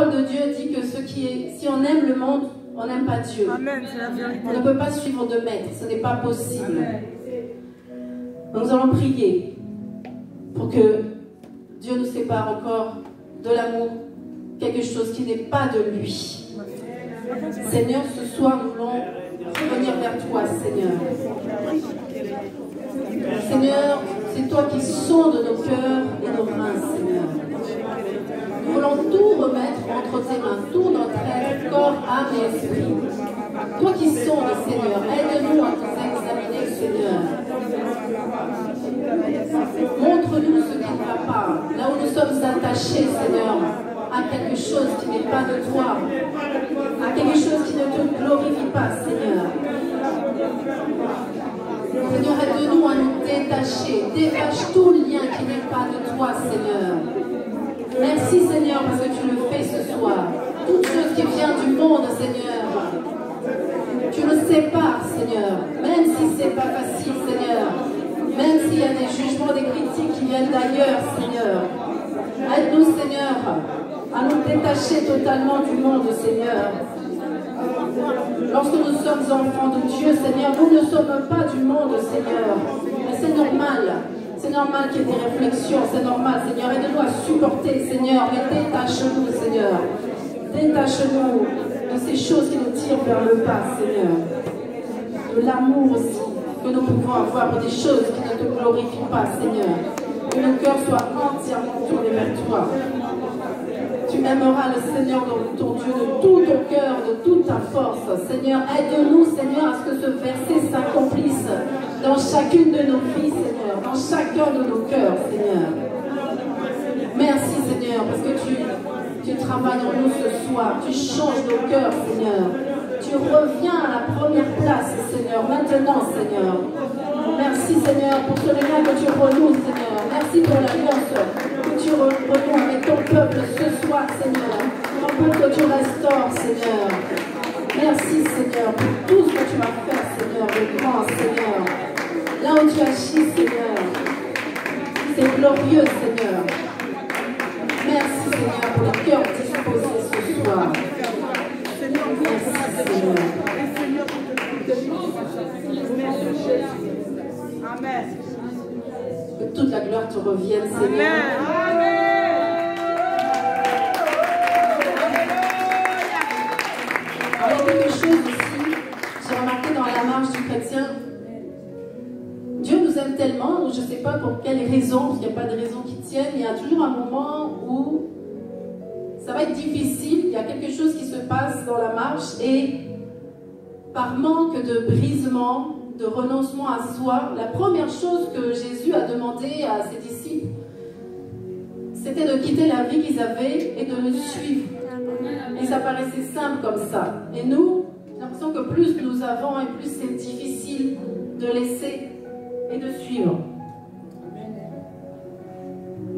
parole de Dieu dit que si on aime le monde, on n'aime pas Dieu. Amen, c'est la vérité. On ne peut pas suivre de maître, ce n'est pas possible. Donc nous allons prier pour que Dieu nous sépare encore de l'amour, quelque chose qui n'est pas de lui. Seigneur, ce soir, nous voulons revenir vers toi, Seigneur. Seigneur, c'est toi qui sondes nos cœurs et nos reins, Seigneur. Nous voulons tout remettre entre tes mains, tout notre être, corps, âme et esprit. Toi qui sondes, Seigneur, aide-nous à nous examiner, Seigneur. Montre-nous ce qui ne va pas, là où nous sommes attachés, Seigneur, à quelque chose qui n'est pas de toi, à quelque chose qui ne te glorifie pas, Seigneur. Seigneur, aide-nous à nous détacher. Détache tout lien qui n'est pas de toi, Seigneur. Merci, Seigneur, parce que tu le fais ce soir. Toute chose qui vient du monde, Seigneur, tu le sépares, Seigneur. Même si ce n'est pas facile, Seigneur. Même s'il y a des jugements, des critiques qui viennent d'ailleurs, Seigneur. Aide-nous, Seigneur, à nous détacher totalement du monde, Seigneur. Lorsque nous sommes enfants de Dieu, Seigneur, nous ne sommes pas du monde, Seigneur. Mais c'est normal. C'est normal qu'il y ait des réflexions. C'est normal, Seigneur. Aide-nous à supporter, Seigneur. Mais détache-nous, Seigneur. Détache-nous de ces choses qui nous tirent vers le bas, Seigneur. De l'amour aussi que nous pouvons avoir pour des choses qui ne te glorifient pas, Seigneur. Que nos cœurs soient entièrement tournés vers toi. Tu aimeras le Seigneur, ton Dieu, de tout ton cœur, de toute ta force. Seigneur, aide-nous, Seigneur, à ce que ce verset s'accomplisse dans chacune de nos vies, Seigneur, dans chacun de nos cœurs, Seigneur. Merci, Seigneur, parce que tu travailles en nous ce soir. Tu changes nos cœurs, Seigneur. Tu reviens à la première place, Seigneur, maintenant, Seigneur. Merci, Seigneur, pour ce lien que tu renoues, Seigneur. Merci pour l'alliance que tu renoues avec ton peuple ce soir, Seigneur. Ton peuple que tu restaures, Seigneur. Merci, Seigneur, pour tout ce que tu vas faire, Seigneur, de grand, Seigneur. Là où tu agis, Seigneur, c'est glorieux, Seigneur. Merci, Seigneur, pour le cœur disposé ce soir. Merci, Seigneur. Amen. Que toute la gloire te revienne, Seigneur. Alors, quelque chose aussi, j'ai remarqué dans la marche du chrétien, Dieu nous aime tellement, je ne sais pas pour quelle raison, parce qu'il n'y a pas de raison qui tienne, il y a toujours un moment où ça va être difficile, il y a quelque chose qui se passe dans la marche et par manque de brisement, de renoncement à soi, la première chose que Jésus a demandé à ses disciples, c'était de quitter la vie qu'ils avaient et de le suivre. Et ça paraissait simple comme ça. Et nous, j'ai l'impression que plus nous avons et plus c'est difficile de laisser et de suivre.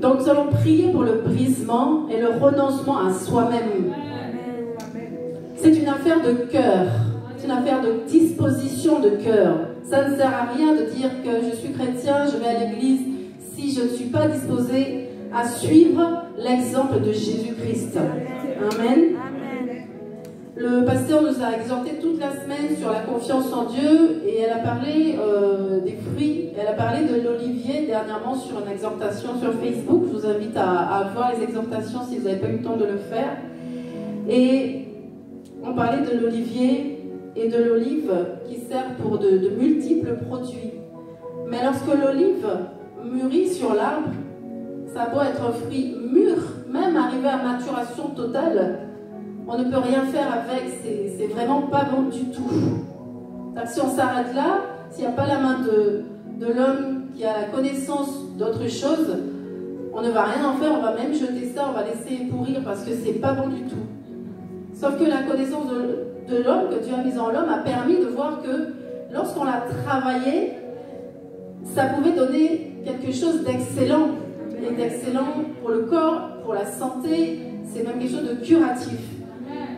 Donc nous allons prier pour le brisement et le renoncement à soi-même. C'est une affaire de cœur. C'est une affaire de disposition de cœur. Ça ne sert à rien de dire que je suis chrétien, je vais à l'église, si je ne suis pas disposée à suivre l'exemple de Jésus-Christ. Amen. Le pasteur nous a exhorté toute la semaine sur la confiance en Dieu et elle a parlé des fruits. Elle a parlé de l'olivier dernièrement sur une exhortation sur Facebook. Je vous invite à voir les exhortations si vous n'avez pas eu le temps de le faire. Et on parlait de l'olivier et de l'olive qui sert pour de multiples produits. Mais lorsque l'olive mûrit sur l'arbre, ça a beau être un fruit mûr, même arrivé à maturation totale, on ne peut rien faire avec, c'est vraiment pas bon du tout. Si on s'arrête là, s'il n'y a pas la main de l'homme qui a la connaissance d'autre chose, on ne va rien en faire, on va même jeter ça, on va laisser pourrir parce que c'est pas bon du tout. Sauf que la connaissance de l'homme, que Dieu a mise en l'homme, a permis de voir que lorsqu'on l'a travaillé, ça pouvait donner quelque chose d'excellent. Et d'excellent pour le corps, pour la santé, c'est même quelque chose de curatif.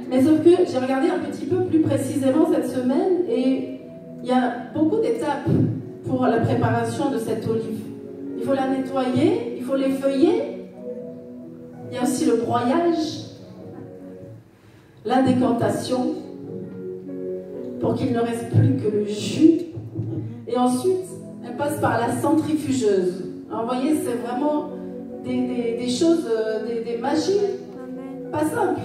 Mais sauf que j'ai regardé un petit peu plus précisément cette semaine et il y a beaucoup d'étapes pour la préparation de cette olive. Il faut la nettoyer, il faut l'effeuiller, il y a aussi le broyage. la décantation pour qu'il ne reste plus que le jus. Et ensuite, elle passe par la centrifugeuse. Alors, vous voyez, c'est vraiment des choses, des machines pas simples,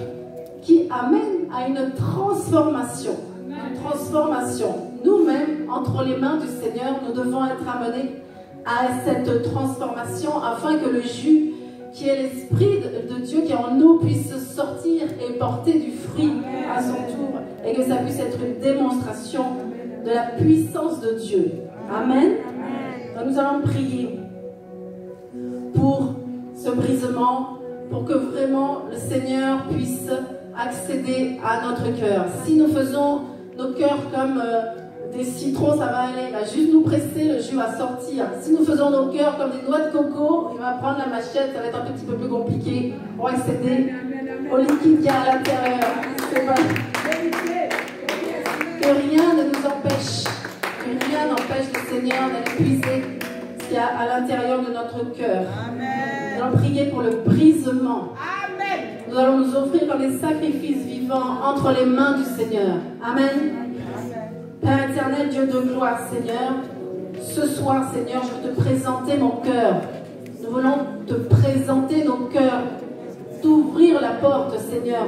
qui amènent à une transformation. Une transformation. Nous-mêmes, entre les mains du Seigneur, nous devons être amenés à cette transformation afin que le jus, qui est l'Esprit de Dieu qui est en nous, puisse sortir et porter du fruit à son tour, et que ça puisse être une démonstration de la puissance de Dieu. Amen. Donc nous allons prier pour ce brisement, pour que vraiment le Seigneur puisse accéder à notre cœur. Si nous faisons nos cœurs comme des citrons, ça va aller. Il va juste nous presser, le jus va sortir. Si nous faisons nos cœurs comme des noix de coco, il va prendre la machette, ça va être un petit peu plus compliqué pour accéder au liquide qu'il y a à l'intérieur. Que rien ne nous empêche, que rien n'empêche le Seigneur d'aller puiser ce qu'il y a à l'intérieur de notre cœur. Nous allons prier pour le brisement. Nous allons nous offrir comme des sacrifices vivants entre les mains du Seigneur. Amen. Père éternel, Dieu de gloire, Seigneur, ce soir, Seigneur, je veux te présenter mon cœur. Nous voulons te présenter nos cœurs, t'ouvrir la porte, Seigneur,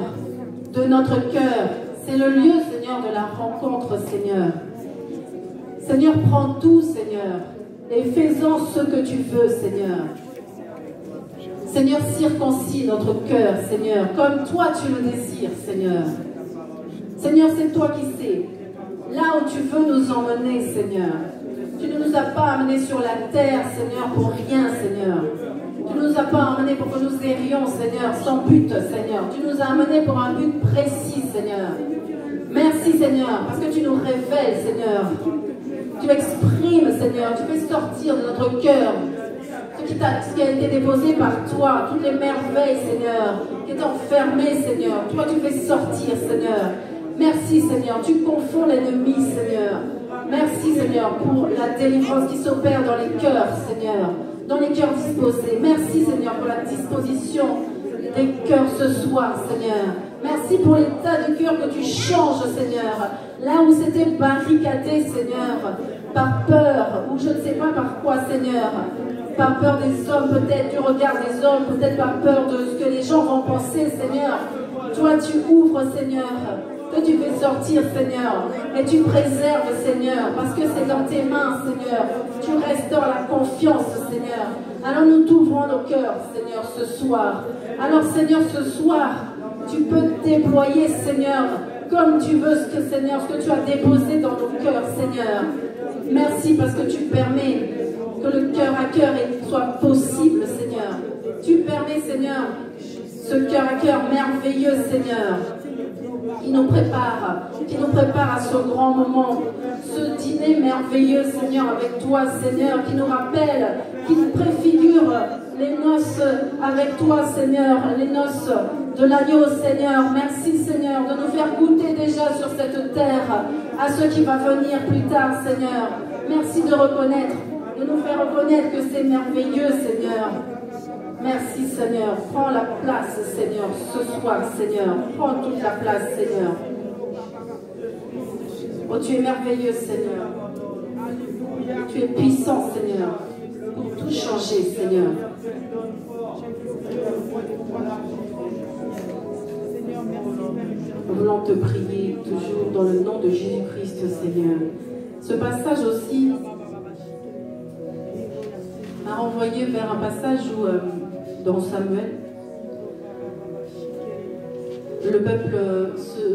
de notre cœur. C'est le lieu, Seigneur, de la rencontre, Seigneur. Seigneur, prends tout, Seigneur, et fais-en ce que tu veux, Seigneur. Seigneur, circoncis notre cœur, Seigneur, comme toi tu le désires, Seigneur. Seigneur, c'est toi qui sais. Là où tu veux nous emmener, Seigneur. Tu ne nous as pas amenés sur la terre, Seigneur, pour rien, Seigneur. Tu ne nous as pas amenés pour que nous errions, Seigneur, sans but, Seigneur. Tu nous as amenés pour un but précis, Seigneur. Merci, Seigneur, parce que tu nous révèles, Seigneur. Tu exprimes, Seigneur. Tu fais sortir de notre cœur ce qui a été déposé par toi, toutes les merveilles, Seigneur, qui est enfermées, Seigneur. Toi, tu fais sortir, Seigneur. Merci, Seigneur. Tu confonds l'ennemi, Seigneur. Merci, Seigneur, pour la délivrance qui s'opère dans les cœurs, Seigneur. Dans les cœurs disposés. Merci, Seigneur, pour la disposition des cœurs ce soir, Seigneur. Merci pour l'état de cœur que tu changes, Seigneur. Là où c'était barricadé, Seigneur, par peur, ou je ne sais pas par quoi, Seigneur. Par peur des hommes, peut-être, du regard des hommes, peut-être par peur de ce que les gens vont penser, Seigneur. Toi, tu ouvres, Seigneur. Que tu fais sortir, Seigneur, et tu préserves, Seigneur, parce que c'est dans tes mains, Seigneur. Tu restaures la confiance, Seigneur. Alors nous t'ouvrons nos cœurs, Seigneur, ce soir. Alors, Seigneur, ce soir, tu peux déployer, Seigneur, comme tu veux, Seigneur, ce que tu as déposé dans nos cœurs, Seigneur. Merci parce que tu permets que le cœur à cœur soit possible, Seigneur. Tu permets, Seigneur, ce cœur à cœur merveilleux, Seigneur, qui nous prépare à ce grand moment, ce dîner merveilleux, Seigneur, avec toi, Seigneur, qui nous rappelle, qui nous préfigure les noces avec toi, Seigneur, les noces de l'agneau, Seigneur. Merci, Seigneur, de nous faire goûter déjà sur cette terre à ce qui va venir plus tard, Seigneur. Merci de nous faire reconnaître que c'est merveilleux, Seigneur. Merci, Seigneur. Prends la place, Seigneur, ce soir, Seigneur. Prends toute la place, Seigneur. Oh, tu es merveilleux, Seigneur. Tu es puissant, Seigneur, pour tout changer, Seigneur. Nous voulons te prier toujours dans le nom de Jésus-Christ, Seigneur. Ce passage aussi m'a renvoyé vers un passage où, dans Samuel, le peuple,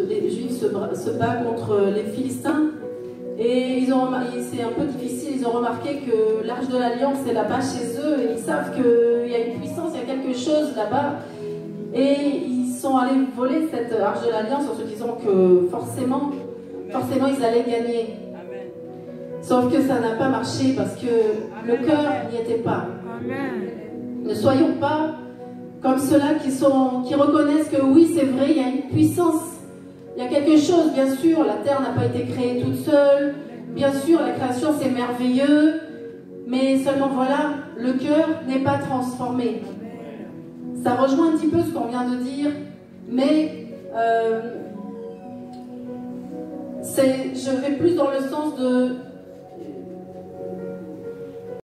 les Juifs se battent contre les Philistins et c'est un peu difficile. Ils ont remarqué que l'Arche de l'Alliance est là-bas chez eux et ils savent qu'il y a une puissance, il y a quelque chose là-bas. Et ils sont allés voler cette Arche de l'Alliance en se disant que forcément ils allaient gagner. Sauf que ça n'a pas marché parce que le cœur n'y était pas. Ne soyons pas comme ceux-là qui reconnaissent que oui, c'est vrai, il y a une puissance. Il y a quelque chose, bien sûr, la terre n'a pas été créée toute seule. Bien sûr, la création, c'est merveilleux. Mais seulement, voilà, le cœur n'est pas transformé. Ça rejoint un petit peu ce qu'on vient de dire. Mais je vais plus dans le sens de